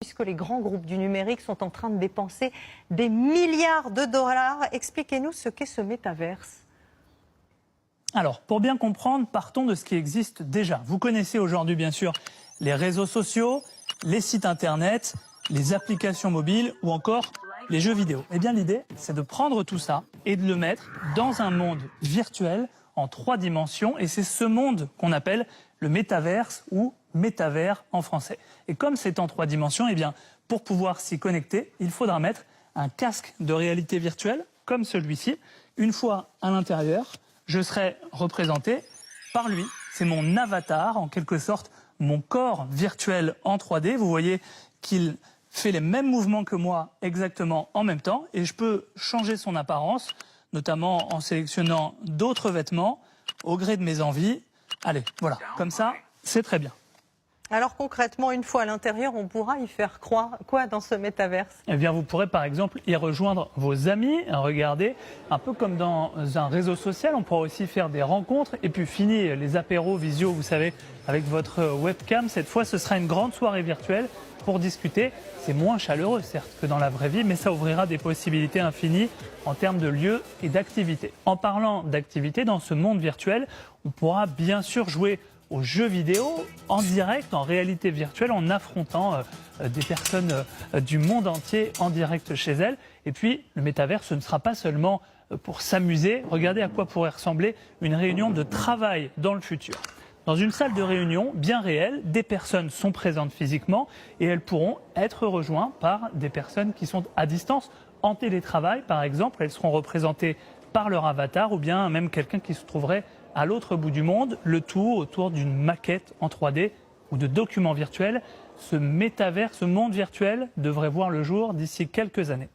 Puisque les grands groupes du numérique sont en train de dépenser des milliards de dollars. Expliquez-nous ce qu'est ce métaverse. Alors, pour bien comprendre, partons de ce qui existe déjà. Vous connaissez aujourd'hui, bien sûr, les réseaux sociaux, les sites internet, les applications mobiles ou encore les jeux vidéo. Eh bien, l'idée, c'est de prendre tout ça et de le mettre dans un monde virtuel en 3 dimensions. Et c'est ce monde qu'on appelle le métaverse ou métavers en français. Et comme c'est en 3 dimensions, eh bien, pour pouvoir s'y connecter, il faudra mettre un casque de réalité virtuelle comme celui-ci. Une fois à l'intérieur, je serai représenté par lui. C'est mon avatar, en quelque sorte, mon corps virtuel en 3D. Vous voyez qu'il fait les mêmes mouvements que moi exactement en même temps. Et je peux changer son apparence, notamment en sélectionnant d'autres vêtements au gré de mes envies. Allez, voilà, comme ça, c'est très bien. Alors concrètement, une fois à l'intérieur, on pourra y faire croire quoi dans ce métaverse? Eh bien, vous pourrez par exemple y rejoindre vos amis, regardez, un peu comme dans un réseau social, on pourra aussi faire des rencontres et puis fini les apéros visio, vous savez, avec votre webcam. Cette fois, ce sera une grande soirée virtuelle pour discuter. C'est moins chaleureux, certes, que dans la vraie vie, mais ça ouvrira des possibilités infinies en termes de lieux et d'activités. En parlant d'activités, dans ce monde virtuel, on pourra bien sûr jouer aux jeux vidéo en direct, en réalité virtuelle, en affrontant des personnes du monde entier en direct chez elles. Et puis, le métavers, ce ne sera pas seulement pour s'amuser. Regardez à quoi pourrait ressembler une réunion de travail dans le futur. Dans une salle de réunion bien réelle, des personnes sont présentes physiquement et elles pourront être rejointes par des personnes qui sont à distance, en télétravail par exemple. Elles seront représentées par leur avatar ou bien même quelqu'un qui se trouverait à l'autre bout du monde, le tout autour d'une maquette en 3D ou de documents virtuels. Ce métavers, ce monde virtuel devrait voir le jour d'ici quelques années.